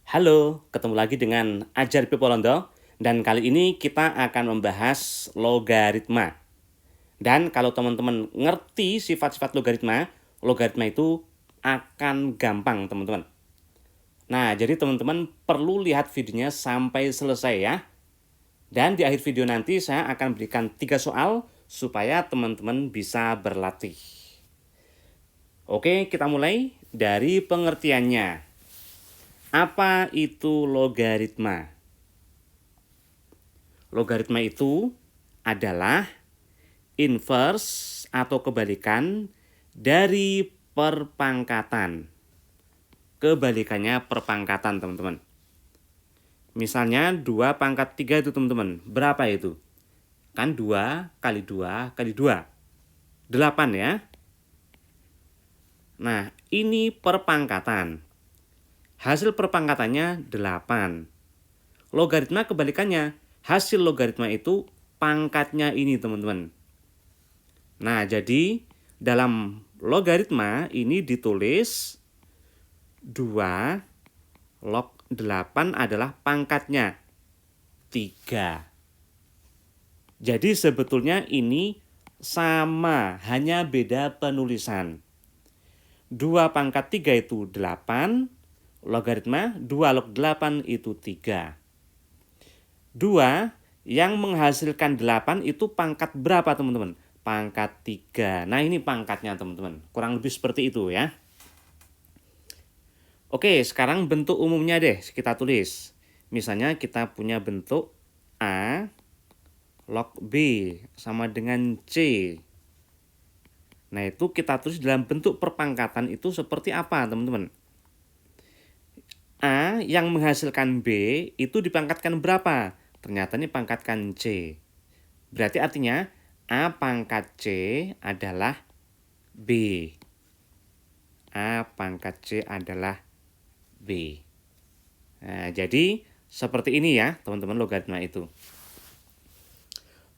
Halo, ketemu lagi dengan Ajar Pipolondo dan kali ini kita akan membahas logaritma. Dan kalau teman-teman ngerti sifat-sifat logaritma, logaritma itu akan gampang, teman-teman. Nah, jadi teman-teman perlu lihat videonya sampai selesai ya. Dan di akhir video nanti saya akan berikan 3 soal supaya teman-teman bisa berlatih. Oke, kita mulai dari pengertiannya. Apa itu logaritma? Logaritma itu adalah inverse atau kebalikan dari perpangkatan. Kebalikannya perpangkatan, teman-teman. Misalnya 2 pangkat 3 itu, teman-teman. Berapa itu? Kan 2 kali 2 kali 2. 8 ya. Nah, ini perpangkatan. Hasil perpangkatannya 8. Logaritma kebalikannya. Hasil logaritma itu pangkatnya ini, teman-teman. Nah, jadi dalam logaritma ini ditulis 2 log 8 adalah pangkatnya 3. Jadi sebetulnya ini sama, hanya beda penulisan. 2 pangkat 3 itu 8, logaritma 2 log 8 itu 3. 2 yang menghasilkan 8 itu pangkat berapa, teman-teman? Pangkat 3. Nah, ini pangkatnya, teman-teman. Kurang lebih seperti itu ya. Oke, sekarang bentuk umumnya deh kita tulis. Misalnya kita punya bentuk A log B sama dengan C. Nah, itu kita tulis dalam bentuk perpangkatan itu seperti apa, teman-teman? A yang menghasilkan B itu dipangkatkan berapa? Ternyata ini pangkatkan C. Berarti artinya A pangkat C adalah B. A pangkat C adalah B. Nah, jadi seperti ini ya, teman-teman, logaritma itu.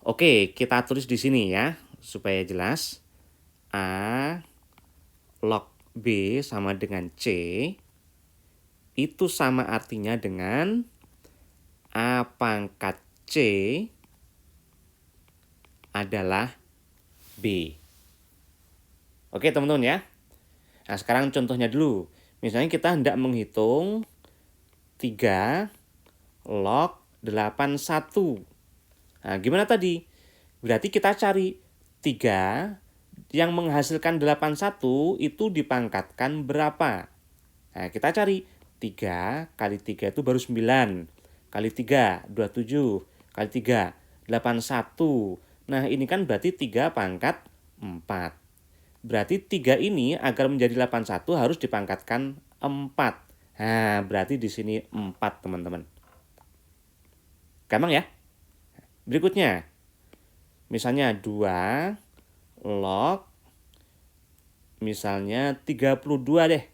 Oke, kita tulis di sini ya, supaya jelas. A log B sama dengan C. Itu sama artinya dengan A pangkat C adalah B. Oke, teman-teman ya. Nah, sekarang contohnya dulu. Misalnya kita hendak menghitung 3 log 81. Nah, gimana tadi? Berarti kita cari 3 yang menghasilkan 81 itu dipangkatkan berapa? Nah, kita cari 3 kali 3 itu baru 9. Kali 3, 27. Kali 3, 81. Nah, ini kan berarti 3 pangkat 4. Berarti 3 ini agar menjadi 81 harus dipangkatkan 4. Nah, berarti di sini 4, teman-teman. Gampang ya? Berikutnya, misalnya 2 log, misalnya 32 deh.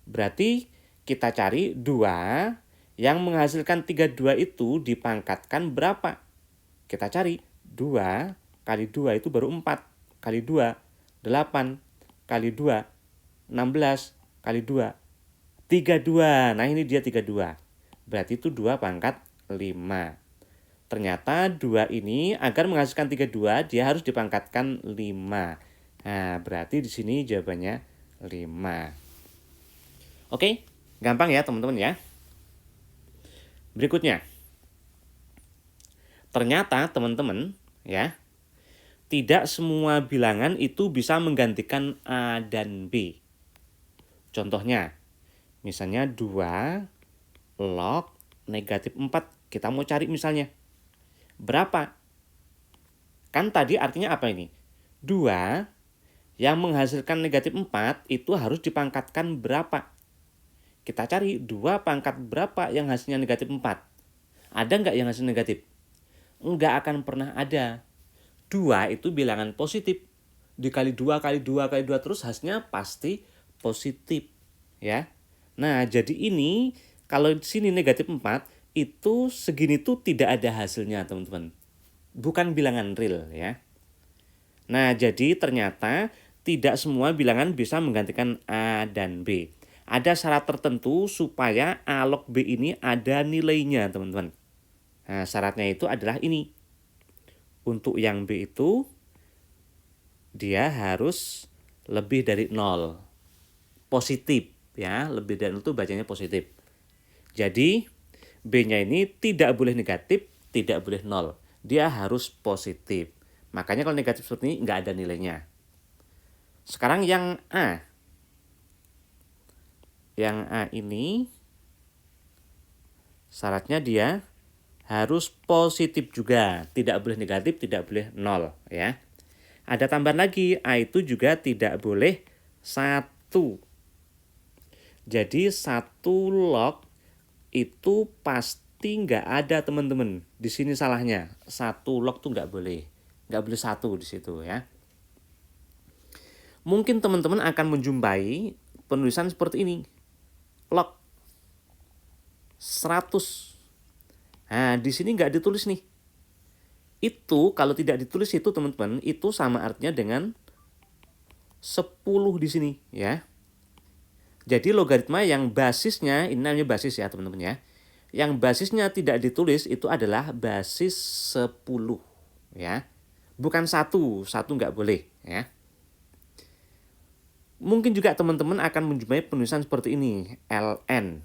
Berarti kita cari 2 yang menghasilkan 32 itu dipangkatkan berapa? Kita cari 2 kali 2 itu baru 4. Kali 2, 8. Kali 2, 16. Kali 2, 32. Nah, ini dia 32. Berarti itu 2 pangkat 5. Ternyata 2 ini agar menghasilkan 32 dia harus dipangkatkan 5. Nah, berarti di sini jawabannya 5. Oke, gampang ya, teman-teman ya. Berikutnya. Ternyata, teman-teman ya, tidak semua bilangan itu bisa menggantikan A dan B. Contohnya, misalnya 2 log negatif 4. Kita mau cari misalnya. Berapa? Kan tadi artinya apa ini? 2 yang menghasilkan negatif 4 itu harus dipangkatkan berapa? Kita cari 2 pangkat berapa yang hasilnya negatif 4. Ada nggak yang hasil negatif? Nggak akan pernah ada. 2 itu bilangan positif. Dikali 2 kali 2 kali 2 terus hasilnya pasti positif. Ya. Nah, jadi ini kalau di sini negatif 4, itu segini tuh tidak ada hasilnya, teman-teman. Bukan bilangan real ya. Nah, jadi ternyata tidak semua bilangan bisa menggantikan A dan B. Ada syarat tertentu supaya A log B ini ada nilainya, teman-teman. Nah, syaratnya itu adalah ini. Untuk yang B itu, dia harus lebih dari 0. Positif, ya. Lebih dari 0 itu bacanya positif. Jadi, B-nya ini tidak boleh negatif, tidak boleh 0. Dia harus positif. Makanya kalau negatif seperti ini, nggak ada nilainya. Sekarang yang A. Yang A ini, syaratnya dia harus positif juga. Tidak boleh negatif, tidak boleh 0. Ya. Ada tambahan lagi, A itu juga tidak boleh 1. Jadi 1 log itu pasti nggak ada, teman-teman. Di sini salahnya. 1 log tuh nggak boleh. Nggak boleh 1 di situ, ya. Mungkin teman-teman akan menjumpai penulisan seperti ini. Log 100. Nah, di sini nggak ditulis nih. Itu kalau tidak ditulis itu, teman-teman, itu sama artinya dengan 10 di sini, ya. Jadi logaritma yang basisnya, ini namanya basis ya, teman-teman ya. Yang basisnya tidak ditulis itu adalah basis 10, ya. Bukan 1 nggak boleh, ya. Mungkin juga teman-teman akan menjumpai penulisan seperti ini, ln.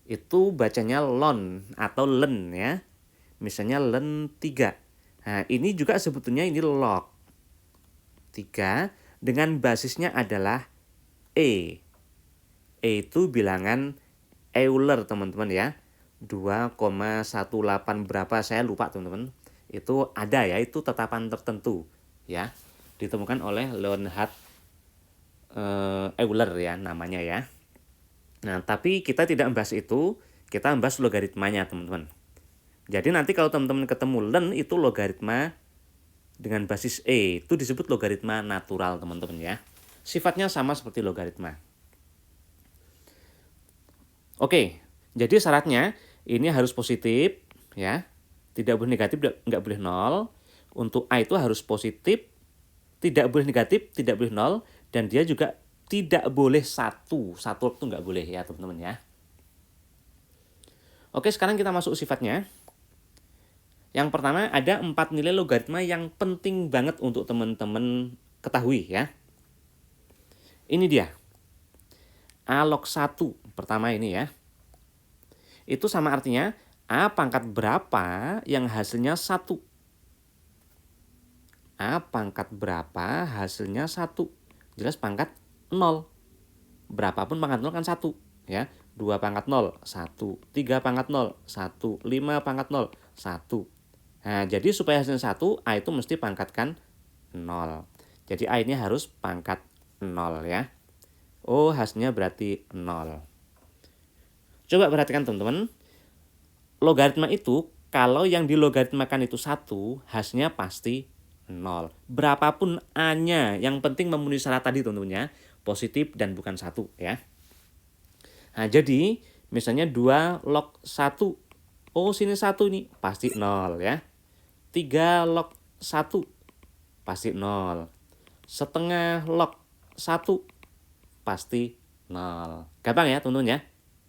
Itu bacanya lon atau len, ya. Misalnya len 3. Nah, ini juga sebetulnya ini log 3 dengan basisnya adalah E. E itu bilangan Euler, teman-teman ya. 2,18 berapa saya lupa, teman-teman. Itu ada ya, itu tetapan tertentu ya. Ditemukan oleh Leonhard Euler ya namanya ya. Nah, tapi kita tidak membahas itu, kita membahas logaritmanya, teman-teman. Jadi nanti kalau teman-teman ketemu len itu logaritma dengan basis E, itu disebut logaritma natural, teman-teman ya. Sifatnya sama seperti logaritma. Oke, jadi syaratnya ini harus positif ya. Tidak boleh negatif, nggak boleh 0. Untuk A itu harus positif, tidak boleh negatif, tidak boleh 0, dan dia juga tidak boleh 1. 1 itu nggak boleh ya, teman-teman ya. Oke, sekarang kita masuk sifatnya. Yang pertama ada 4 nilai logaritma yang penting banget untuk teman-teman ketahui ya. Ini dia. A log 1 pertama ini ya. Itu sama artinya A pangkat berapa yang hasilnya 1. A pangkat berapa hasilnya 1. Jelas pangkat 0. Berapapun pangkat 0 kan 1 ya. 2 pangkat 0, 1. 3 pangkat 0, 1. 5 pangkat 0, 1. Nah, jadi supaya hasilnya 1, A itu mesti pangkatkan 0. Jadi A ini harus pangkat 0 ya. Oh, hasilnya berarti 0. Coba perhatikan teman-teman. Logaritma itu, kalau yang dilogaritmakan itu 1, hasilnya pasti 0. Berapapun A-nya, yang penting memenuhi syarat tadi teman-teman ya. Positif dan bukan 1 ya. Nah, jadi misalnya 2 log 1. Oh, sini 1 ini, pasti 0 ya. 3 log 1 pasti 0. Setengah log 1 pasti 0. Gampang ya teman-teman ya.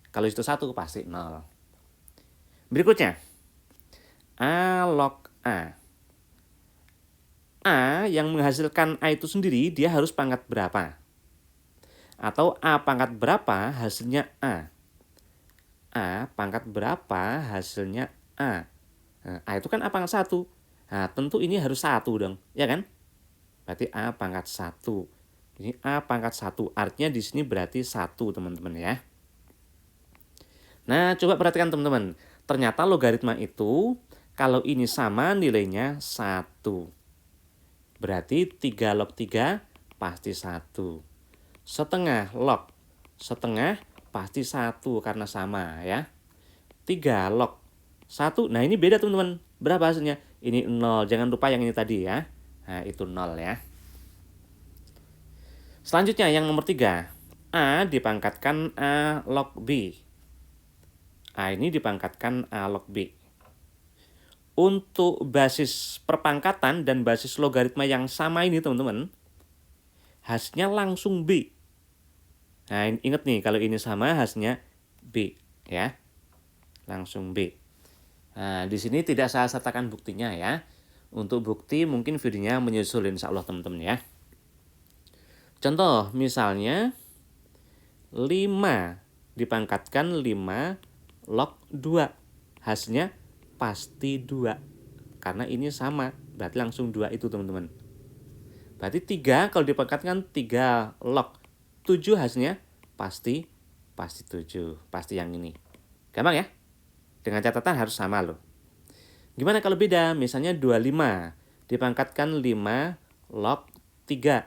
Kalau itu 1 pasti 0. Berikutnya. A log A. A yang menghasilkan A itu sendiri dia harus pangkat berapa? Atau A pangkat berapa hasilnya A? A pangkat berapa hasilnya A? Nah, A itu kan A pangkat 1. Nah, tentu ini harus 1 dong, ya kan? Berarti A pangkat 1. Ini A pangkat 1. Artinya di sini berarti 1, teman-teman ya. Nah, coba perhatikan teman-teman. Ternyata logaritma itu kalau ini sama nilainya 1. Berarti 3 log 3 pasti 1. Setengah log setengah pasti 1 karena sama ya. 3 log 1. Nah, ini beda teman-teman. Berapa hasilnya? Ini 0. Jangan lupa yang ini tadi ya. Nah, itu 0 ya. Selanjutnya yang nomor 3. A dipangkatkan A log B. A ini dipangkatkan A log B. Untuk basis perpangkatan dan basis logaritma yang sama ini teman-teman, hasilnya langsung B. Nah, ingat nih, kalau ini sama hasilnya B, ya. Langsung B. Nah, di sini tidak saya sertakan buktinya ya. Untuk bukti mungkin videonya menyusul insya Allah teman-teman ya. Contoh, misalnya 5 dipangkatkan 5 log 2. Hasilnya pasti 2. Karena ini sama, berarti langsung 2 itu teman-teman. Berarti 3 kalau dipangkatkan 3 log 7 hasilnya pasti 7. Pasti yang ini. Gampang ya? Dengan catatan harus sama loh. Gimana kalau beda? Misalnya 25 dipangkatkan 5 log 3.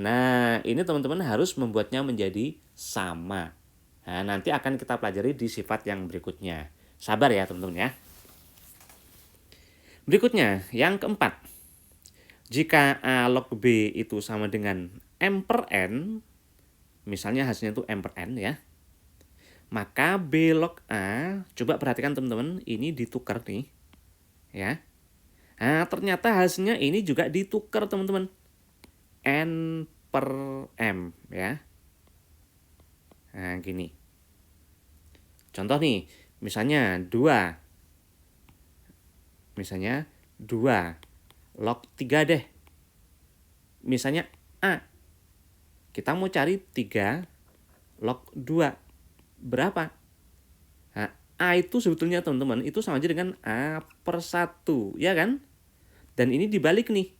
Nah, ini teman-teman harus membuatnya menjadi sama. Nah, nanti akan kita pelajari di sifat yang berikutnya. Sabar ya teman-teman ya. Berikutnya, yang keempat. Jika A log B itu sama dengan M per N, misalnya hasilnya itu M per N ya, maka B log A, coba perhatikan teman-teman, ini ditukar nih. Ya. Nah, ternyata hasilnya ini juga ditukar teman-teman. N per M ya. Nah, gini. Contoh nih, misalnya 2. Misalnya 2 log 3 deh. Misalnya A. Kita mau cari 3 log 2. Berapa? Nah, A itu sebetulnya teman-teman itu sama aja dengan A per 1. Ya kan? Dan ini dibalik nih.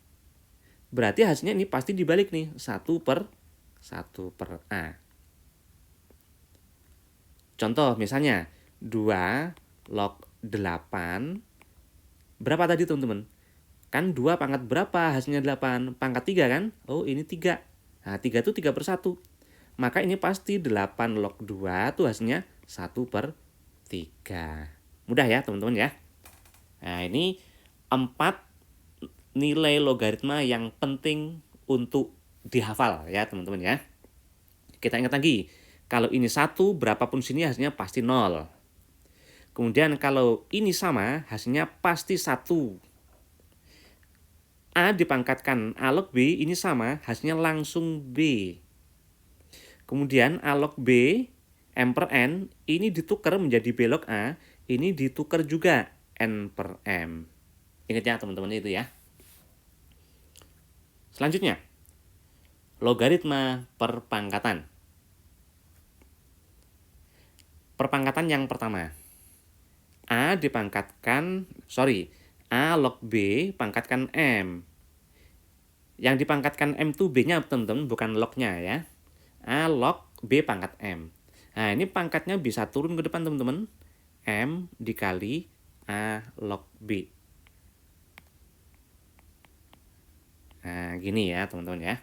Berarti hasilnya ini pasti dibalik nih. 1 per A. Contoh misalnya 2 log 8. Berapa tadi teman-teman? Kan 2 pangkat berapa? Hasilnya 8. Pangkat 3 kan? Oh ini 3. Nah 3 itu 3 per 1. Maka ini pasti 8 log 2 itu hasilnya 1 per 3. Mudah ya teman-teman ya. Nah ini 4 nilai logaritma yang penting untuk dihafal ya teman-teman ya. Kita ingat lagi. Kalau ini 1 berapapun sini hasilnya pasti 0. Kemudian kalau ini sama, hasilnya pasti 1. A dipangkatkan A log B, ini sama, hasilnya langsung B. Kemudian A log B, M per N, ini ditukar menjadi B log A, ini ditukar juga N per M. Ingat ya teman-teman itu ya. Selanjutnya, logaritma perpangkatan. Perpangkatan yang pertama. A log B pangkatkan M. Yang dipangkatkan M itu B-nya teman-teman, bukan log-nya ya. A log B pangkat M. Nah, ini pangkatnya bisa turun ke depan teman-teman. M dikali A log B. Nah, gini ya teman-teman ya.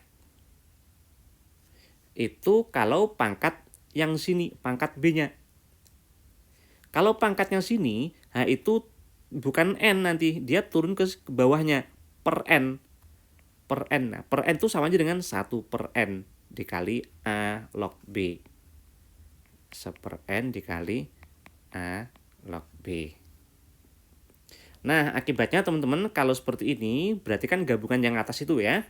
Itu kalau pangkat yang sini, pangkat B-nya. Kalau pangkatnya sini, nah itu bukan N nanti, dia turun ke bawahnya, per N. Per N. Nah, per N itu sama aja dengan 1 per N dikali A log B. 1 per N dikali A log B. Nah, akibatnya teman-teman kalau seperti ini, berarti kan gabungan yang atas itu ya.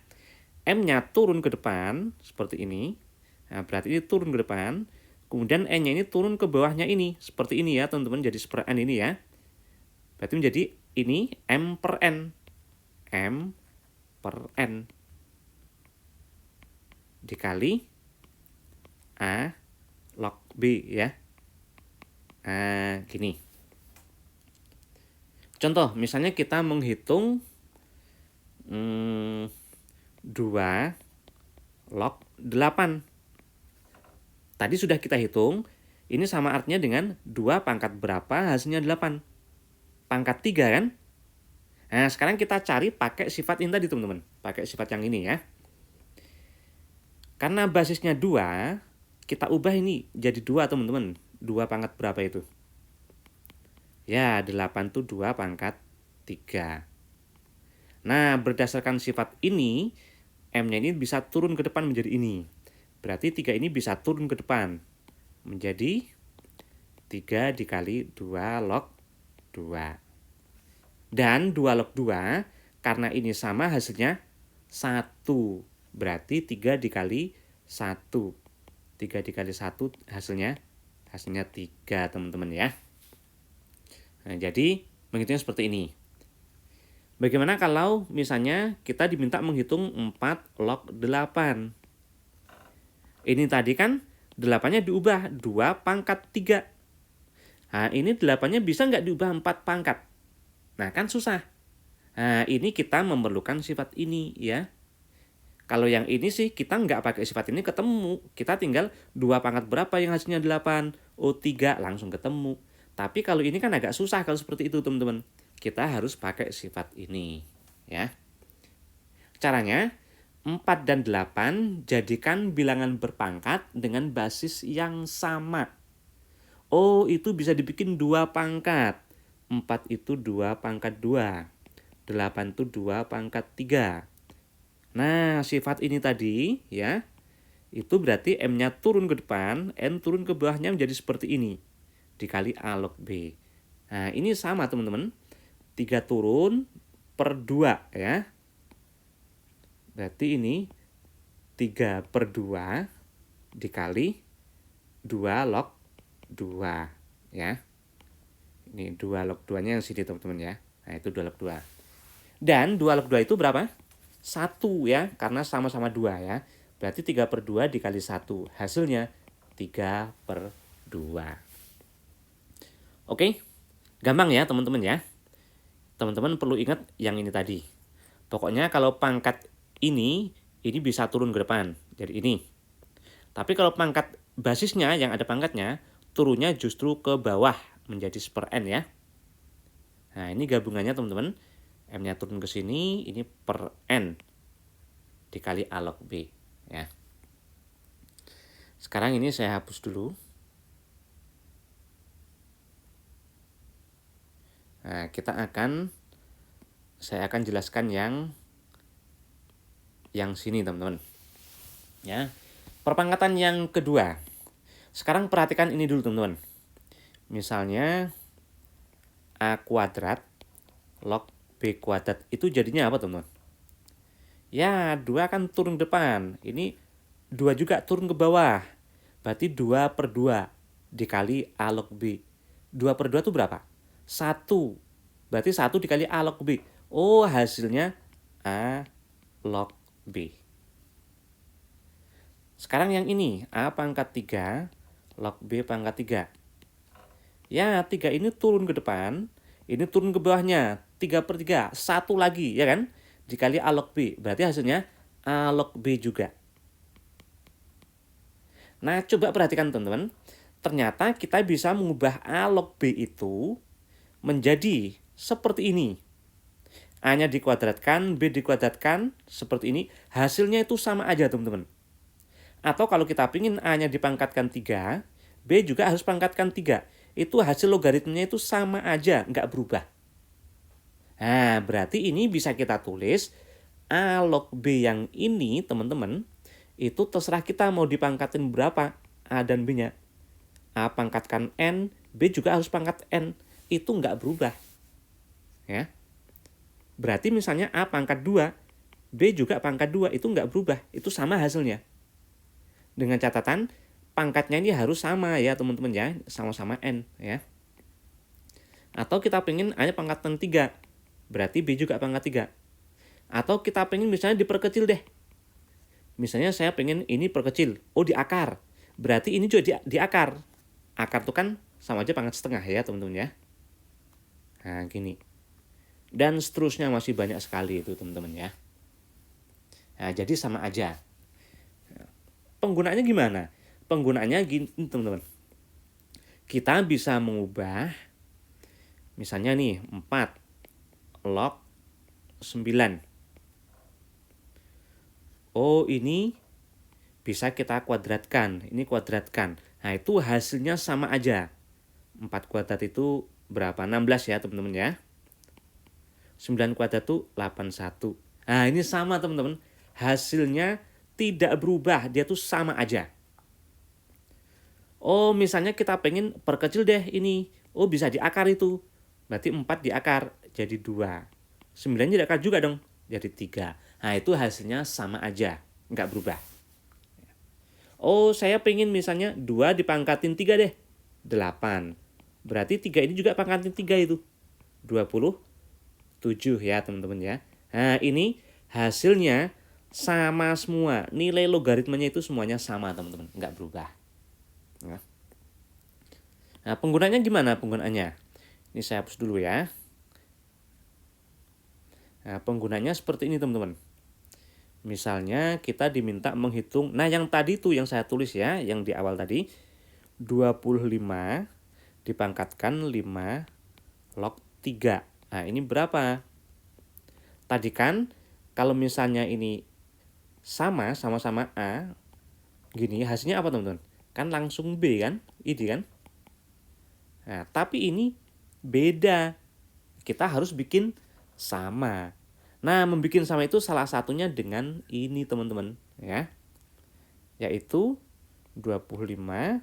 M-nya turun ke depan, seperti ini. Nah, berarti ini turun ke depan. Kemudian N-nya ini turun ke bawahnya ini. Seperti ini ya teman-teman, jadi per N ini ya. Berarti menjadi ini M per N. M per N. Dikali A log B ya. Nah, gini. Contoh, misalnya kita menghitung 2 log 8. Tadi sudah kita hitung, ini sama artinya dengan 2 pangkat berapa hasilnya 8. Pangkat 3 kan? Nah, sekarang kita cari pakai sifat ini tadi teman-teman. Pakai sifat yang ini ya. Karena basisnya 2, kita ubah ini jadi 2 teman-teman. 2 pangkat berapa itu? Ya, 8 itu 2 pangkat 3. Nah, berdasarkan sifat ini, M-nya ini bisa turun ke depan menjadi ini. Berarti 3 ini bisa turun ke depan. Menjadi 3 dikali 2 log 2. Dan 2 log 2, karena ini sama hasilnya 1. Berarti 3 dikali 1. 3 dikali 1 hasilnya 3 teman-teman ya. Nah, jadi menghitungnya seperti ini. Bagaimana kalau misalnya kita diminta menghitung 4 log 8? Ini tadi kan 8-nya diubah 2 pangkat 3. Nah, ini 8-nya bisa nggak diubah 4 pangkat? Nah, kan susah. Nah, ini kita memerlukan sifat ini ya. Kalau yang ini sih kita nggak pakai sifat ini ketemu. Kita tinggal 2 pangkat berapa yang hasilnya 8? Oh, 3 langsung ketemu. Tapi kalau ini kan agak susah kalau seperti itu teman-teman. Kita harus pakai sifat ini ya. Caranya 4 dan 8 jadikan bilangan berpangkat dengan basis yang sama. Oh, itu bisa dibikin 2 pangkat. 4 itu 2 pangkat 2. 8 itu 2 pangkat 3. Nah, sifat ini tadi ya, itu berarti M-nya turun ke depan, N turun ke bawahnya menjadi seperti ini. Dikali A log B. Nah, ini sama teman-teman. 3 turun per 2 ya. Berarti ini 3 per 2 dikali 2 log 2 ya. Ini 2 log 2-nya yang sini teman-teman ya. Nah, itu 2 log 2. Dan 2 log 2 itu berapa? 1 ya, karena sama-sama 2 ya. Berarti 3 per 2 dikali 1. Hasilnya 3 per 2. Oke, gampang ya teman-teman ya. Teman-teman perlu ingat yang ini tadi. Pokoknya kalau pangkat ini bisa turun ke depan. Jadi ini. Tapi kalau pangkat basisnya yang ada pangkatnya, turunnya justru ke bawah menjadi per N ya. Nah, ini gabungannya teman-teman. M-nya turun ke sini, ini per N dikali A log B ya. Sekarang ini saya hapus dulu. Nah, saya akan jelaskan yang sini teman-teman. Ya. Perpangkatan yang kedua. Sekarang perhatikan ini dulu teman-teman. Misalnya A kuadrat log B kuadrat itu jadinya apa teman-teman? Ya, 2 kan turun ke depan. Ini 2 juga turun ke bawah. Berarti 2 per 2 dikali A log B. 2 per 2 itu berapa? 1. Berarti 1 dikali A log B. Oh, hasilnya A log B. Sekarang yang ini, A pangkat 3 log B pangkat 3. Ya, 3 ini turun ke depan. Ini turun ke bawahnya. 3 per 3. 1 lagi, ya kan? Dikali A log B. Berarti hasilnya A log B juga. Nah, coba perhatikan teman-teman. Ternyata kita bisa mengubah A log B itu menjadi seperti ini. A-nya dikuadratkan, B dikuadratkan, seperti ini. Hasilnya itu sama aja teman-teman. Atau kalau kita ingin A-nya dipangkatkan 3, B juga harus pangkatkan 3. Itu hasil logaritmnya itu sama aja, nggak berubah. Nah, berarti ini bisa kita tulis A log B yang ini teman-teman, itu terserah kita mau dipangkatin berapa A dan B-nya. A pangkatkan N, B juga harus pangkat N. Itu nggak berubah. Ya. Berarti misalnya A pangkat 2, B juga pangkat 2, itu nggak berubah. Itu sama hasilnya. Dengan catatan, pangkatnya ini harus sama ya teman-teman ya. Sama-sama N ya. Atau kita pengen A-nya pangkatan 3, berarti B juga pangkat 3. Atau kita pengen misalnya diperkecil deh. Misalnya saya pengen ini perkecil. Oh, di akar. Berarti ini juga di akar. Akar itu kan sama aja pangkat setengah ya teman-teman ya. Nah, gini. Dan seterusnya masih banyak sekali itu teman-teman ya. Nah, jadi sama aja. Penggunaannya gimana? Penggunaannya gini teman-teman. Kita bisa mengubah misalnya nih 4 log 9. Oh, ini bisa kita kuadratkan. Ini kuadratkan. Nah, itu hasilnya sama aja. 4 kuadrat itu berapa? 16 ya teman-teman ya. 9 kuadrat itu 81. Nah, ini sama teman-teman. Hasilnya tidak berubah. Dia tuh sama aja. Oh, misalnya kita pengen perkecil deh ini. Oh, bisa di akar itu. Berarti 4 di akar. Jadi 2. 9 di akar juga dong. Jadi 3. Nah, itu hasilnya sama aja. Nggak berubah. Oh, saya pengen misalnya 2 dipangkatin 3 deh. 8. Berarti 3 ini juga pangkatin 3 itu. 27 ya teman-teman ya. Nah, ini hasilnya sama semua. Nilai logaritmanya itu semuanya sama teman-teman. Nggak berubah. Nah, penggunaannya gimana penggunaannya? Ini saya hapus dulu ya. Nah, penggunaannya seperti ini teman-teman. Misalnya kita diminta menghitung, nah yang tadi tuh yang saya tulis ya, yang di awal tadi, 25 dipangkatkan 5 log 3. Nah ini berapa? Tadi kan kalau misalnya ini sama-sama A, gini hasilnya apa teman-teman? Kan langsung B kan? Ini kan? Nah tapi ini beda. Kita harus bikin sama. Nah, membuat sama itu salah satunya dengan ini teman-teman ya. Yaitu 25.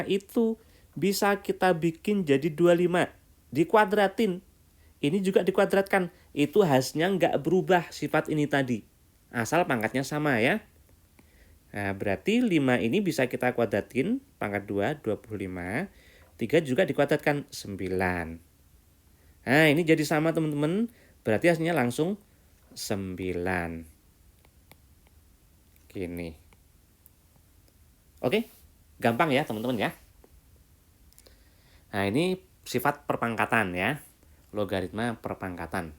Itu bisa kita bikin jadi 25. Dikuadratin. Ini juga dikuadratkan. Itu hasilnya nggak berubah sifat ini tadi. Asal pangkatnya sama ya. Nah, berarti 5 ini bisa kita kuadratin. Pangkat 2, 25. 3 juga dikuadratkan, 9. Nah, ini jadi sama teman-teman. Berarti hasilnya langsung 9. Gini. Oke, gampang ya teman-teman ya. Nah, ini sifat perpangkatan ya. Logaritma perpangkatan.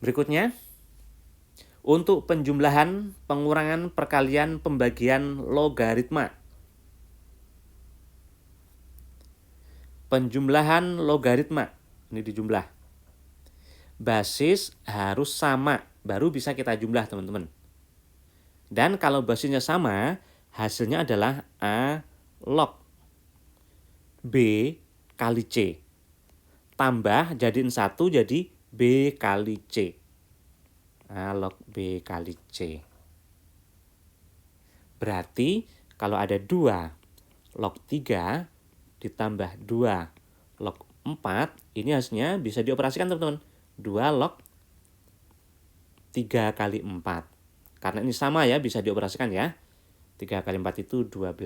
Berikutnya, untuk penjumlahan, pengurangan, perkalian, pembagian logaritma. Penjumlahan logaritma. Ini dijumlah. Basis harus sama, baru bisa kita jumlah teman-teman. Dan kalau basisnya sama, hasilnya adalah A log B kali C. Tambah jadiin 1 jadi B kali C. A log B kali C. Berarti kalau ada 2 log 3 ditambah 2 log 4, ini hasilnya bisa dioperasikan teman-teman. 2 log 3 kali 4. Karena ini sama ya, bisa dioperasikan ya. 3 kali 4 itu 12.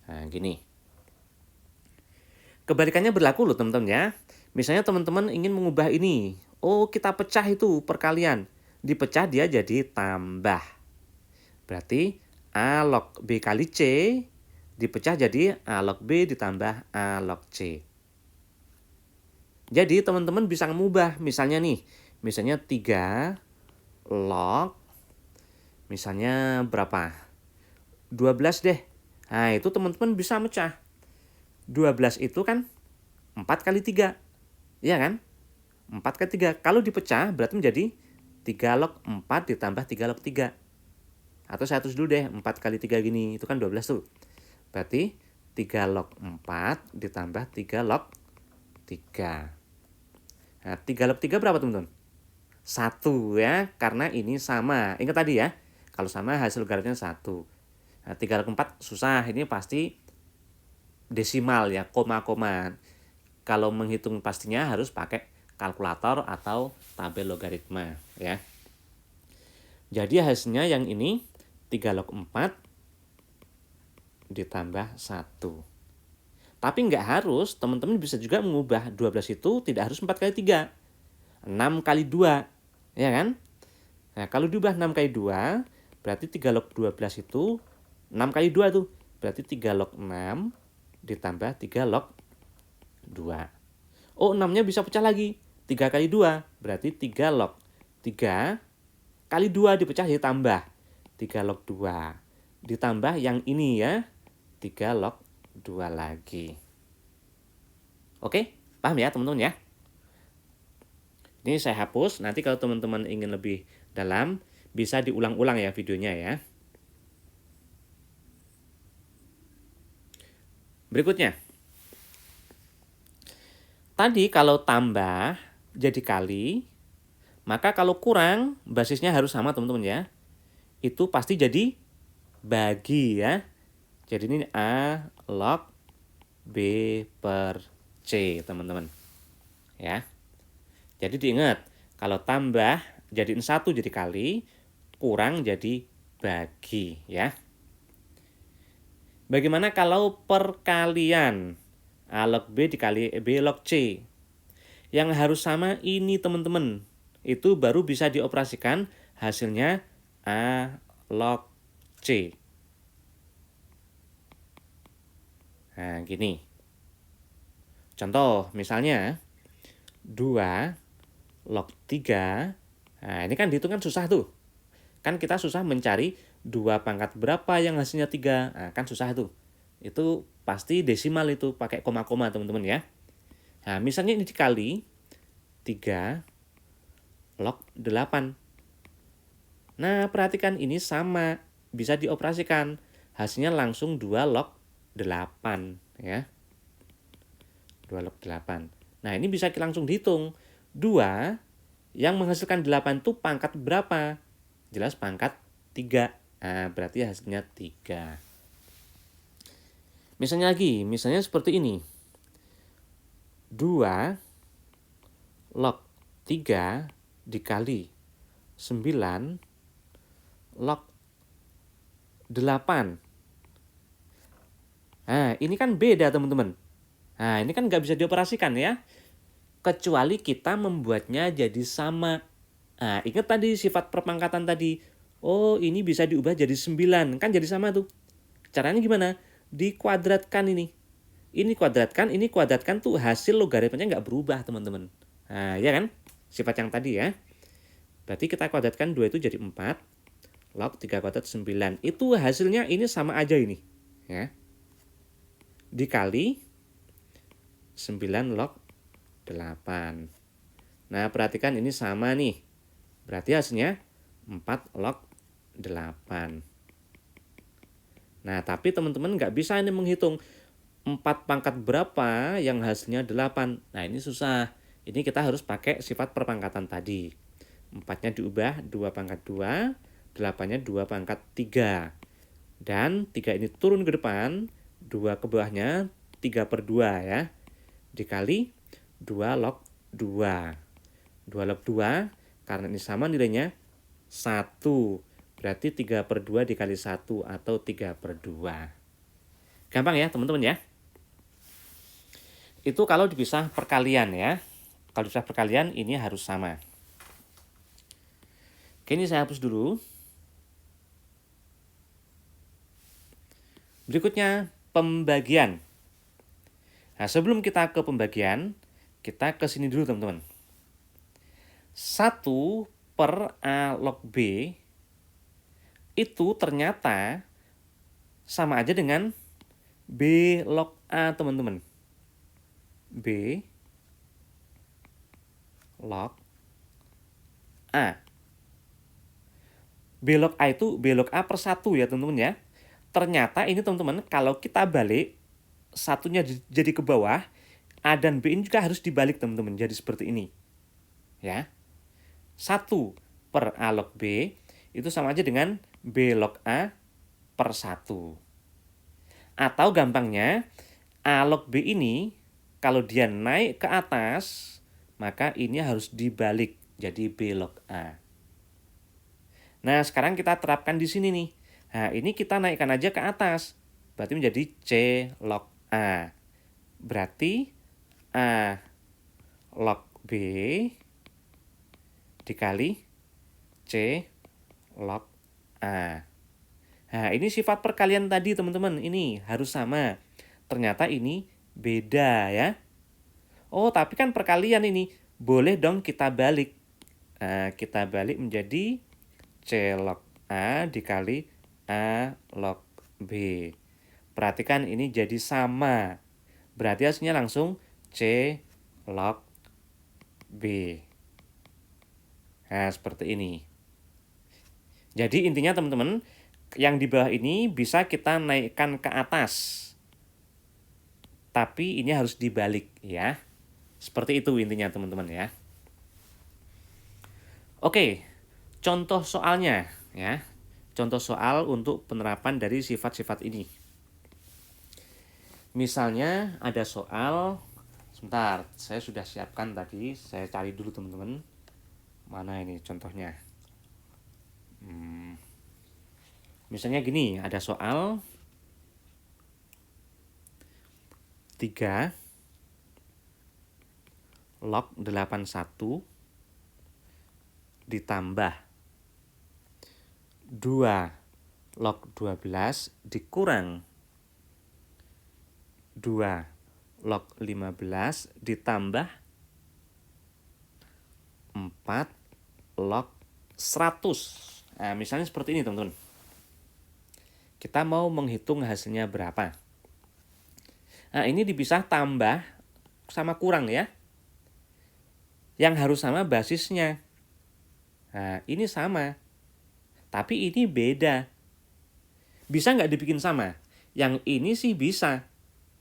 Nah, gini. Kebalikannya berlaku loh teman-teman ya. Misalnya teman-teman ingin mengubah ini. Oh, kita pecah itu perkalian. Dipecah dia jadi tambah. Berarti A log B kali C dipecah jadi A log B ditambah A log C. Jadi teman-teman bisa mengubah. Misalnya nih, misalnya 3 log, misalnya berapa? 12 deh. Nah, itu teman-teman bisa mecah. 12 itu kan 4 kali 3. Iya kan? 4 kali 3. Kalau dipecah berarti menjadi 3 log 4 ditambah 3 log 3. Atau saya tulis dulu deh, 4 kali 3 gini. Itu kan 12 tuh. Berarti 3 log 4 ditambah 3 log 3. Nah, 3 log 3 berapa teman-teman? 1 ya, karena ini sama. Ingat tadi ya, kalau sama hasil logaritmanya 1. Nah, 3 log 4 susah, ini pasti desimal ya, koma-koma. Kalau menghitung pastinya harus pakai kalkulator atau tabel logaritma ya. Jadi hasilnya yang ini 3 log 4 ditambah 1. Tapi nggak harus, teman-teman bisa juga mengubah 12 itu tidak harus 4 kali 3. 6 kali 2, ya kan? Nah, kalau diubah 6 kali 2, berarti 3 log 12 itu 6 kali 2 tuh. Berarti 3 log 6 ditambah 3 log 2. Oh, 6-nya bisa pecah lagi. 3 kali 2, berarti 3 log 3 kali 2 dipecah ditambah 3 log 2. Ditambah yang ini ya, 3 log 2 lagi. Oke, paham ya teman-teman ya? Ini saya hapus, nanti kalau teman-teman ingin lebih dalam, bisa diulang-ulang ya videonya ya. Berikutnya. Tadi kalau tambah jadi kali, maka kalau kurang, basisnya harus sama teman-teman ya. Itu pasti jadi bagi ya. Jadi ini A log B per C teman-teman. Ya. Jadi diingat, kalau tambah jadiin 1 jadi kali, kurang jadi bagi ya. Bagaimana kalau perkalian A log B dikali B log C? Yang harus sama ini teman-teman. Itu baru bisa dioperasikan hasilnya A log C. Nah, gini. Contoh, misalnya 2 log 3. Nah, ini kan dihitung kan susah tuh. Kan kita susah mencari 2 pangkat berapa yang hasilnya 3. Nah, kan susah tuh. Itu pasti desimal itu, pakai koma-koma teman-teman ya. Nah, misalnya ini dikali 3 log 8. Nah, perhatikan ini sama, bisa dioperasikan. Hasilnya langsung 2 log 8 ya. 2 log 8. Nah, ini bisa langsung dihitung. 2 yang menghasilkan 8 itu pangkat berapa? Jelas pangkat 3. Nah, berarti hasilnya 3. Misalnya lagi, misalnya seperti ini. 2 log 3 dikali 9 log 8. Nah, ini kan beda teman-teman. Nah, ini kan nggak bisa dioperasikan ya. Kecuali kita membuatnya jadi sama. Nah, ingat tadi sifat perpangkatan tadi. Oh, ini bisa diubah jadi 9. Kan jadi sama tuh. Caranya gimana? Dikuadratkan ini. Ini kuadratkan tuh hasil logaritmanya nggak berubah teman-teman. Nah, ya kan? Sifat yang tadi ya. Berarti kita kuadratkan 2 itu jadi 4. Log 3 kuadrat 9. Itu hasilnya ini sama aja ini. Ya. Dikali 9 log 8. Nah, perhatikan ini sama nih. Berarti hasilnya 4 log 8. Nah, tapi teman-teman nggak bisa ini menghitung 4 pangkat berapa yang hasilnya 8. Nah, ini susah. Ini kita harus pakai sifat perpangkatan tadi. 4-nya diubah 2 pangkat 2, 8-nya 2 pangkat 3. Dan 3 ini turun ke depan, 2 ke bawahnya 3/2 ya. Dikali 2 log 2. 2 log 2, karena ini sama nilainya 1. Berarti 3/2 dikali 1 atau 3/2. Gampang ya teman-teman ya. Itu kalau dipisah perkalian ya. Kalau dipisah perkalian ini harus sama. Oke, ini saya hapus dulu. Berikutnya pembagian. Nah, sebelum kita ke pembagian, kita ke sini dulu teman-teman. 1 per A log B itu ternyata sama aja dengan B log A teman-teman. B log A. B log A itu B log A per 1 ya teman-teman ya. Ternyata ini teman-teman kalau kita balik, satunya jadi ke bawah, A dan B ini juga harus dibalik teman-teman, jadi seperti ini. Ya. 1 per A log B itu sama aja dengan B log A per 1. Atau gampangnya, A log B ini kalau dia naik ke atas, maka ini harus dibalik jadi B log A. Nah, sekarang kita terapkan di sini nih. Nah, ini kita naikkan aja ke atas. Berarti menjadi C log A. Berarti A log B dikali C log A. Nah, ini sifat perkalian tadi teman-teman. Ini harus sama. Ternyata ini beda ya. Oh, tapi kan perkalian ini. Boleh dong kita balik. Nah, kita balik menjadi C log A dikali A log B. Perhatikan ini jadi sama. Berarti hasilnya langsung C log B. Nah, seperti ini. Jadi intinya teman-teman, yang di bawah ini bisa kita naikkan ke atas. Tapi ini harus dibalik ya. Seperti itu intinya teman-teman ya. Oke, contoh soalnya ya. Contoh soal untuk penerapan dari sifat-sifat ini. Misalnya ada soal, sebentar, saya sudah siapkan tadi, saya cari dulu teman-teman. Mana ini contohnya? Misalnya gini, ada soal 3 log 81 ditambah 2 log 12 dikurang 2 log 15 ditambah 4 log 100. Nah, misalnya seperti ini teman-teman. Kita mau menghitung hasilnya berapa. Nah, ini dipisah tambah sama kurang ya. Yang harus sama basisnya. Nah, ini sama. Tapi ini beda. Bisa nggak dibikin sama? Yang ini sih bisa.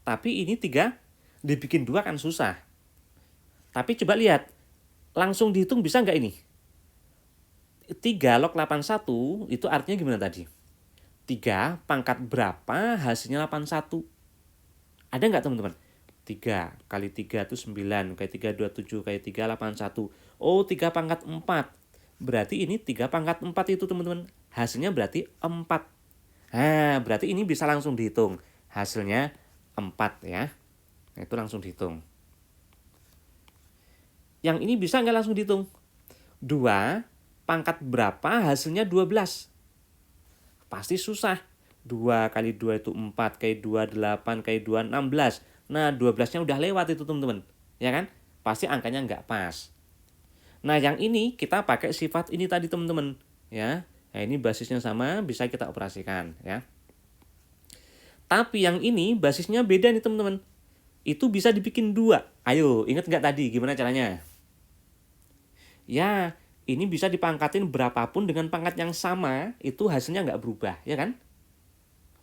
Tapi ini 3 dibikin 2 kan susah. Tapi coba lihat. Langsung dihitung bisa nggak ini? 3 log 81 itu artinya gimana tadi? 3 pangkat berapa hasilnya 81? Ada nggak teman-teman? 3 kali 3 itu 9, kali 3 27, kali 3 81. Oh, 3 pangkat 4. Berarti ini 3 pangkat 4 itu teman-teman. Hasilnya berarti 4. Nah, berarti ini bisa langsung dihitung. Hasilnya 4 ya. Nah, itu langsung dihitung. Yang ini bisa nggak langsung dihitung? 2 pangkat berapa hasilnya 12? Pasti susah. 2 kali 2 itu 4, kali 2 8, kali 2 16. Nah, 12-nya udah lewat itu teman-teman. Ya kan? Pasti angkanya nggak pas. Nah, yang ini kita pakai sifat ini tadi teman-teman. Ya. Nah, ini basisnya sama, bisa kita operasikan. Ya. Tapi yang ini basisnya beda nih teman-teman. Itu bisa dibikin 2. Ayo, ingat nggak tadi gimana caranya? Ya, ini bisa dipangkatin berapapun dengan pangkat yang sama, itu hasilnya nggak berubah, ya kan?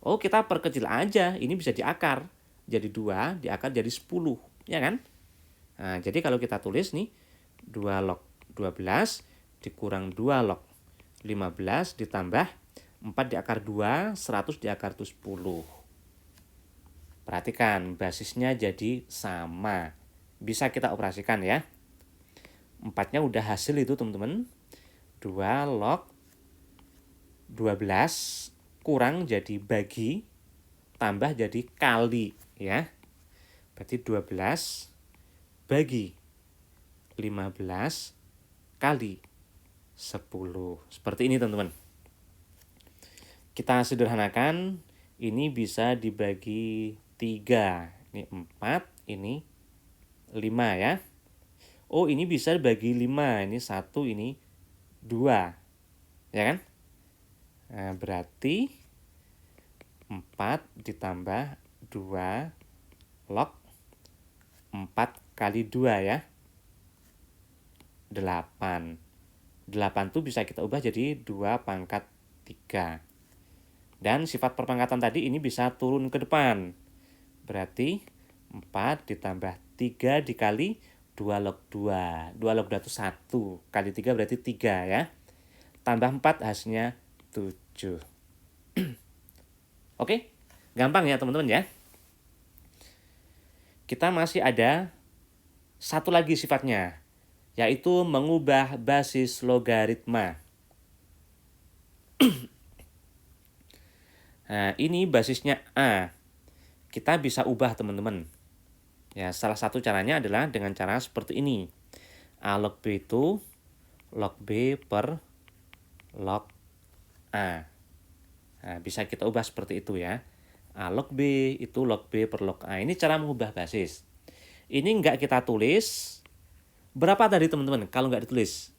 Oh, kita perkecil aja, ini bisa diakar. Jadi 2 diakar jadi 10, ya kan? Nah, jadi kalau kita tulis nih, 2 log 12 dikurang 2 log 15 ditambah 4 diakar 2, 100 diakar itu 10. Perhatikan, basisnya jadi sama. Bisa kita operasikan ya. 4-nya udah hasil itu teman-teman. 2 log 12 kurang jadi bagi, tambah jadi kali ya. Berarti 12 bagi 15 kali 10. Seperti ini teman-teman. Kita sederhanakan, ini bisa dibagi 3. Ini 4, ini 5 ya. Oh, ini bisa dibagi 5, ini 1, ini 2. Ya kan? Nah, berarti 4 ditambah 2 log 4 kali 2 ya. 8. 8 itu bisa kita ubah jadi 2 pangkat 3. Dan sifat perpangkatan tadi ini bisa turun ke depan. Berarti 4 ditambah 3 dikali 2 log 2. 2 log 2 itu 1. Kali 3 berarti 3 ya. Tambah 4 hasilnya 7. Oke, gampang ya teman-teman ya. Kita masih ada satu lagi sifatnya, yaitu mengubah basis logaritma. Nah, ini basisnya A. Kita bisa ubah teman-teman. Ya, salah satu caranya adalah dengan cara seperti ini. A log B itu log B per log A. Nah, bisa kita ubah seperti itu ya. A log B itu log B per log A. Ini cara mengubah basis. Ini nggak kita tulis. Berapa tadi teman-teman kalau nggak ditulis?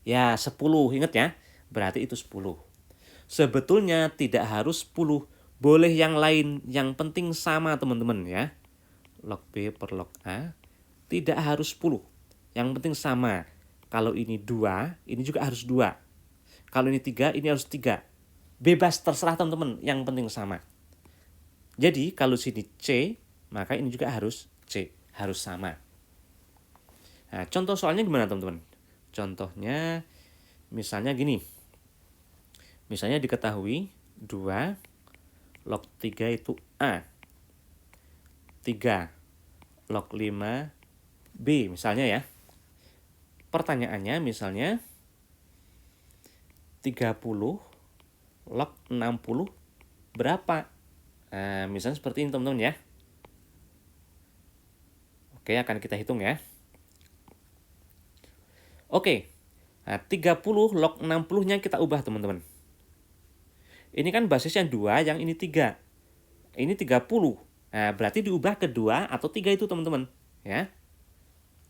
Ya 10, ingat ya. Berarti itu 10. Sebetulnya tidak harus 10. Boleh yang lain. Yang penting sama teman-teman ya. Log B per log A. Tidak harus 10. Yang penting sama. Kalau ini 2, ini juga harus 2. Kalau ini 3, ini harus 3. Bebas terserah teman-teman, yang penting sama. Jadi kalau sini C, maka ini juga harus C, harus sama. Nah, contoh soalnya gimana teman-teman? Contohnya misalnya gini. Misalnya diketahui 2 log 3 itu A. 3 log 5 B misalnya ya. Pertanyaannya misalnya 30 log 60 berapa? Nah, misalnya seperti ini teman-teman ya. Oke, akan kita hitung ya. Oke, nah 30 log 60-nya kita ubah teman-teman. Ini kan basisnya 2, yang ini 3. Ini 30. Nah, berarti diubah ke 2 atau 3 itu teman-teman. Ya.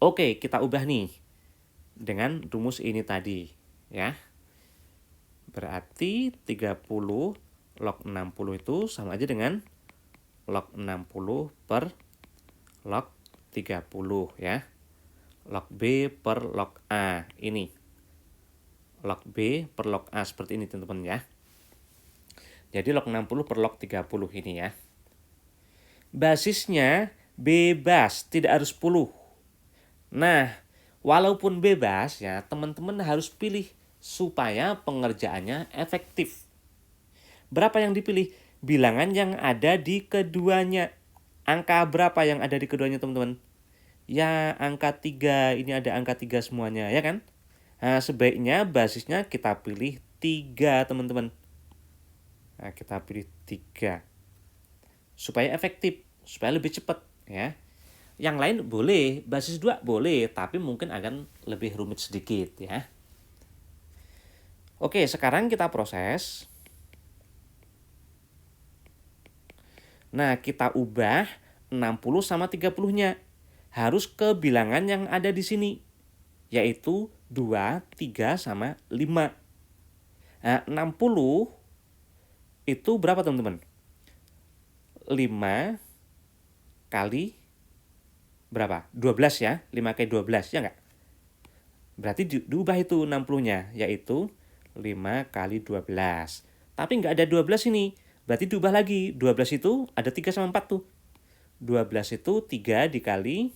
Oke, kita ubah nih dengan rumus ini tadi. Ya. Berarti 30 log 60 itu sama aja dengan log 60 per log 30 ya. Log B per log A ini. Log B per log A seperti ini teman-teman ya. Jadi log 60 per log 30 ini ya. Basisnya bebas, tidak harus 10. Nah, walaupun bebas ya, teman-teman harus pilih supaya pengerjaannya efektif. Berapa yang dipilih? Bilangan yang ada di keduanya. Angka berapa yang ada di keduanya teman-teman? Ya, angka 3. Ini ada angka 3 semuanya, ya kan? Nah, sebaiknya basisnya kita pilih 3, teman-teman. Nah, kita pilih 3. Supaya efektif, supaya lebih cepat, ya. Yang lain boleh, basis 2 boleh, tapi mungkin akan lebih rumit sedikit, ya. Oke, sekarang kita proses. Nah, kita ubah 60 sama 30-nya. Harus ke bilangan yang ada di sini, yaitu 2, 3, sama 5. Nah, 60 itu berapa teman-teman? 5 kali berapa? 12 ya, 5 kali 12 ya enggak? Berarti diubah itu 60-nya, yaitu 5 kali 12. Tapi enggak ada 12 ini, berarti diubah lagi. 12 itu ada 3 sama 4 tuh. 12 itu 3 dikali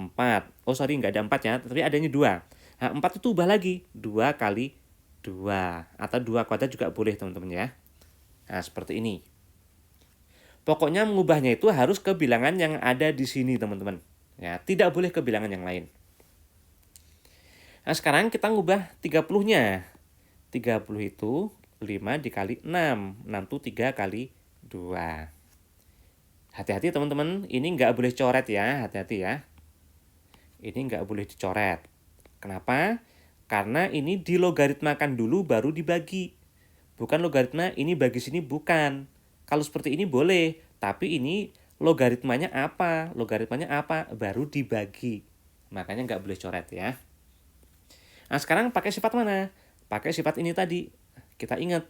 4. Oh sorry, enggak ada 4 ya, tapi adanya 2. Nah, 4 itu ubah lagi, 2 kali 2. Atau 2 kuadrat juga boleh teman-teman ya. Nah, seperti ini. Pokoknya mengubahnya itu harus ke bilangan yang ada di sini teman-teman. Ya, tidak boleh ke bilangan yang lain. Nah, sekarang kita ngubah 30-nya. 30 itu 5 dikali 6. 6 itu 3 kali 2. Hati-hati teman-teman, ini nggak boleh coret ya, hati-hati ya. Ini nggak boleh dicoret. Kenapa? Karena ini dilogaritmakan dulu baru dibagi. Bukan logaritma ini bagi sini, bukan. Kalau seperti ini boleh, tapi ini logaritmanya apa? Logaritmanya apa? Baru dibagi. Makanya nggak boleh coret ya. Nah, sekarang pakai sifat mana? Pakai sifat ini tadi. Kita ingat,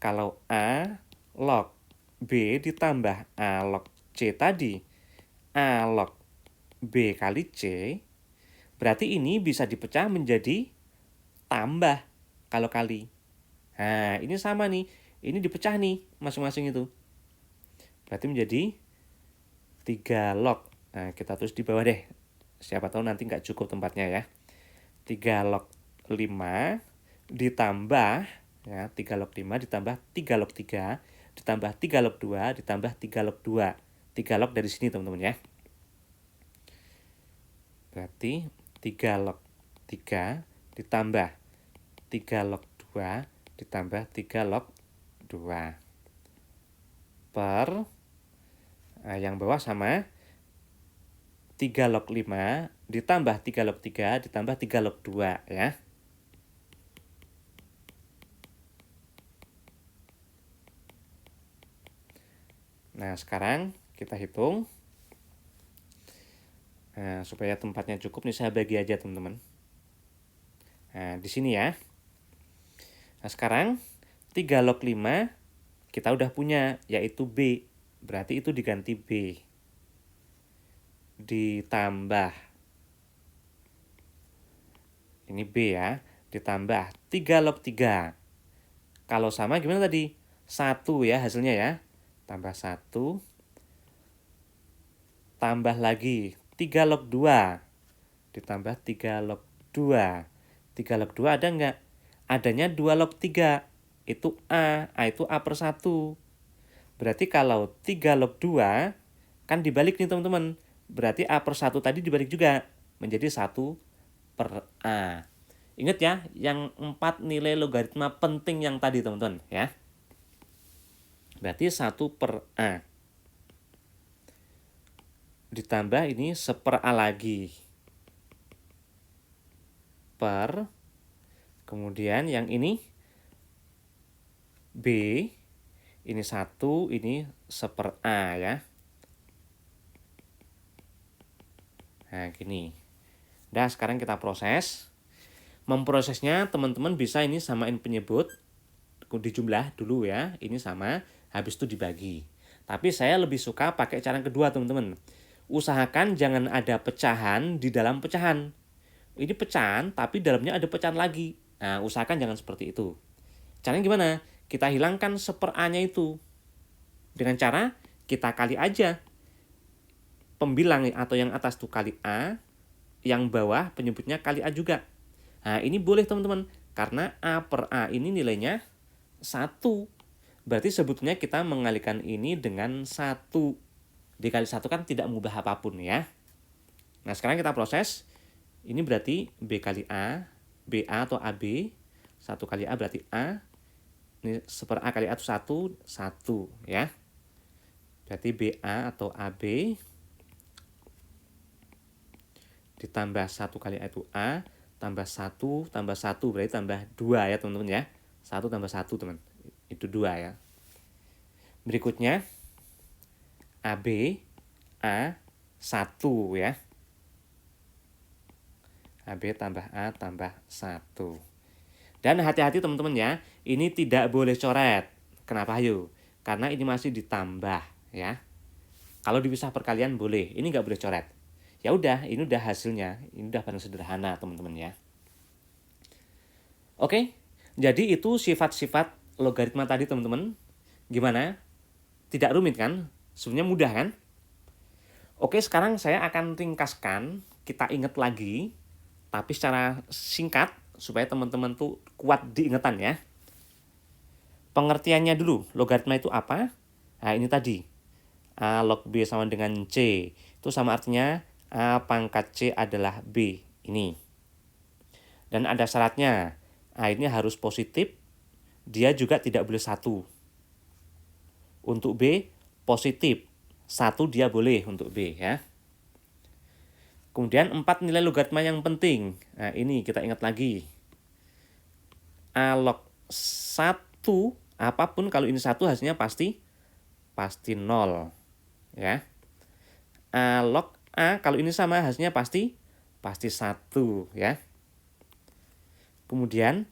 kalau A log B ditambah A log C tadi, A log B kali C, berarti ini bisa dipecah menjadi tambah kalau kali. Nah, ini sama nih. Ini dipecah nih masing-masing itu. Berarti menjadi 3 log. Nah, kita tulis di bawah deh. Siapa tahu nanti nggak cukup tempatnya ya. 3 log 5 ditambah, ya, 3 log 5 ditambah 3 log 3 ditambah 3 log 2 ditambah 3 log 2. 3 log dari sini teman-teman ya. Berarti 3 log 3 ditambah 3 log 2 ditambah 3 log 2 per yang bawah sama 3 log 5 ditambah 3 log 3 ditambah 3 log 2 ya. Nah, sekarang kita hitung. Nah, supaya tempatnya cukup nih saya bagi aja teman-teman. Nah, di sini ya. Nah, sekarang 3 log 5 kita udah punya, yaitu B. Berarti itu diganti B. Ditambah. Ini B ya. Ditambah 3 log 3. Kalau sama gimana tadi? 1 ya hasilnya ya. Tambah 1. Tambah lagi 3 log 2. Ditambah 3 log 2. 3 log 2 ada nggak? Adanya 2 log 3. Itu A. A itu A per 1. Berarti kalau 3 log 2, kan dibalik nih teman-teman. Berarti A per 1 tadi dibalik juga. Menjadi 1 per A. Ingat ya, yang 4 nilai logaritma penting yang tadi teman-teman ya. Berarti 1/A. Ditambah ini 1/A lagi. Per. Kemudian yang ini B. Ini 1, ini 1/A ya. Nah, gini. Nah, sekarang kita proses. Memprosesnya teman-teman bisa ini samain penyebut, dijumlah dulu ya, ini sama, habis itu dibagi. Tapi saya lebih suka pakai cara yang kedua teman-teman. Usahakan jangan ada pecahan di dalam pecahan. Ini pecahan tapi dalamnya ada pecahan lagi. Nah, usahakan jangan seperti itu. Caranya gimana? Kita hilangkan 1/A-nya itu. Dengan cara kita kali aja. Pembilang atau yang atas tuh kali A, yang bawah penyebutnya kali A juga. Nah, ini boleh teman-teman, karena A/A ini nilainya 1. Berarti sebetulnya kita mengalikan ini dengan 1. Dikali 1 kan tidak mengubah apapun ya. Nah, sekarang kita proses. Ini berarti B kali A, BA atau AB. 1 kali A berarti A. Ini 1/A kali A itu 1, 1 ya. Berarti BA atau AB ditambah 1 kali A itu A, tambah 1, tambah 1, berarti tambah 2 ya teman-teman ya. 1 tambah 1 teman, itu 2 ya. Berikutnya, AB, A, 1 ya. AB tambah A tambah 1. Dan hati-hati teman-teman ya, ini tidak boleh coret. Kenapa ayo? Karena ini masih ditambah ya. Kalau dipisah perkalian boleh, ini nggak boleh coret. Ya udah, ini udah hasilnya, ini udah paling sederhana teman-teman ya. Oke, jadi itu sifat-sifat logaritma tadi teman-teman. Gimana? Tidak rumit kan? Sebenarnya mudah kan? Oke, sekarang saya akan ringkaskan, kita ingat lagi, tapi secara singkat, supaya teman-teman tuh kuat diingatan ya. Pengertiannya dulu, logaritma itu apa? Nah, ini tadi. A log B sama dengan C. Itu sama artinya A pangkat C adalah B. Ini. Dan ada syaratnya. A ini harus positif. Dia juga tidak boleh 1. Untuk B, positif. 1 dia boleh untuk B ya. Kemudian 4 nilai logaritma yang penting. Nah, ini kita ingat lagi. A log 1, apapun kalau ini 1 hasilnya pasti 0 ya. A log A kalau ini sama hasilnya pasti 1 ya. Kemudian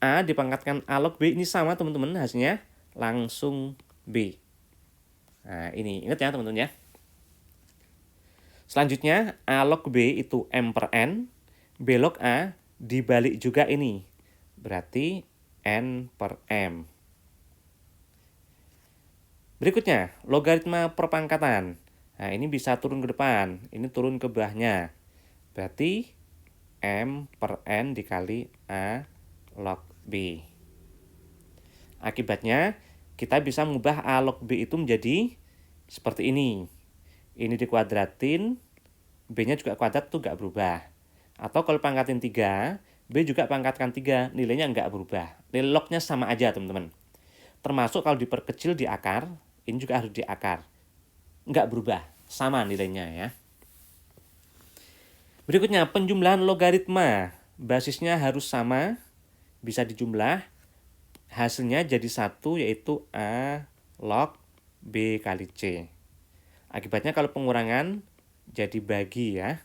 A dipangkatkan A log B ini sama teman-teman, hasilnya langsung B. Nah, ini ingat ya teman-teman ya. Selanjutnya A log B itu M per N, B log A dibalik juga ini. Berarti N per M. Berikutnya, logaritma perpangkatan. Nah, ini bisa turun ke depan, ini turun ke bawahnya. Berarti M per N dikali A log B. Akibatnya, kita bisa mengubah A log B itu menjadi seperti ini. Ini dikuadratin, B-nya juga kuadrat tuh nggak berubah. Atau kalau pangkatin 3, B juga pangkatkan 3, nilainya nggak berubah. Nilai lognya sama aja teman-teman. Termasuk kalau diperkecil di akar, ini juga harus di akar. Nggak berubah, sama nilainya ya. Berikutnya, penjumlahan logaritma. Basisnya harus sama, bisa dijumlah. Hasilnya jadi 1, yaitu A log B kali C. Akibatnya kalau pengurangan, jadi bagi ya.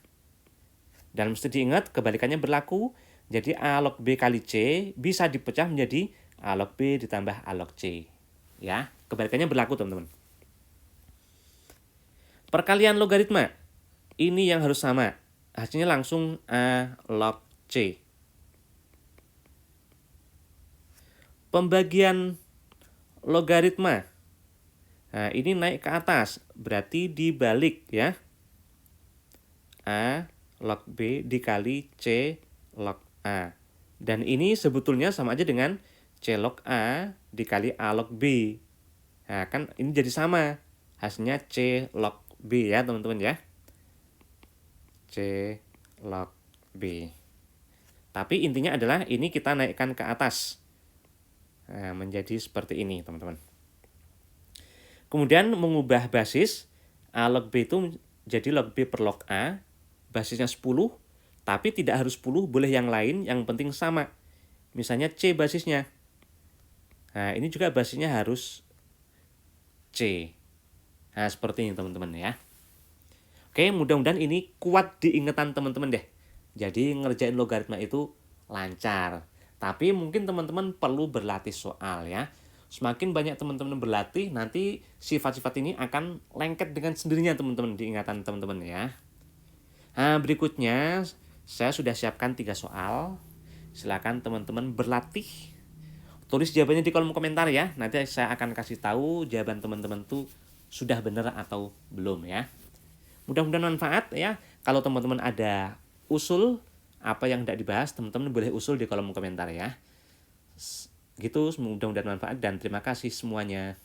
Dan mesti diingat, kebalikannya berlaku. Jadi A log B kali C bisa dipecah menjadi A log B ditambah A log C. Ya, kebalikannya berlaku teman-teman. Perkalian logaritma. Ini yang harus sama. Hasilnya langsung A log C. Pembagian logaritma. Nah, ini naik ke atas. Berarti dibalik ya. A log B dikali C log A. Dan ini sebetulnya sama aja dengan C log A dikali A log B. Nah, kan ini jadi sama. Hasilnya C log B ya teman-teman ya. C log B. Tapi intinya adalah ini kita naikkan ke atas. Nah, menjadi seperti ini, teman-teman. Kemudian mengubah basis, log B itu jadi log B per log A, basisnya 10, tapi tidak harus 10, boleh yang lain, yang penting sama. Misalnya C basisnya. Nah, ini juga basisnya harus C. Nah, seperti ini teman-teman ya. Oke, mudah-mudahan ini kuat diingatan teman-teman deh. Jadi ngerjain logaritma itu lancar. Tapi mungkin teman-teman perlu berlatih soal ya. Semakin banyak teman-teman berlatih, nanti sifat-sifat ini akan lengket dengan sendirinya teman-teman diingatan teman-teman ya. Nah, berikutnya saya sudah siapkan 3 soal. Silakan teman-teman berlatih. Tulis jawabannya di kolom komentar ya. Nanti saya akan kasih tahu jawaban teman-teman tuh sudah benar atau belum ya. Mudah-mudahan manfaat ya. Kalau teman-teman ada usul apa yang tidak dibahas, teman-teman boleh usul di kolom komentar ya. Gitu, mudah-mudahan manfaat dan terima kasih semuanya.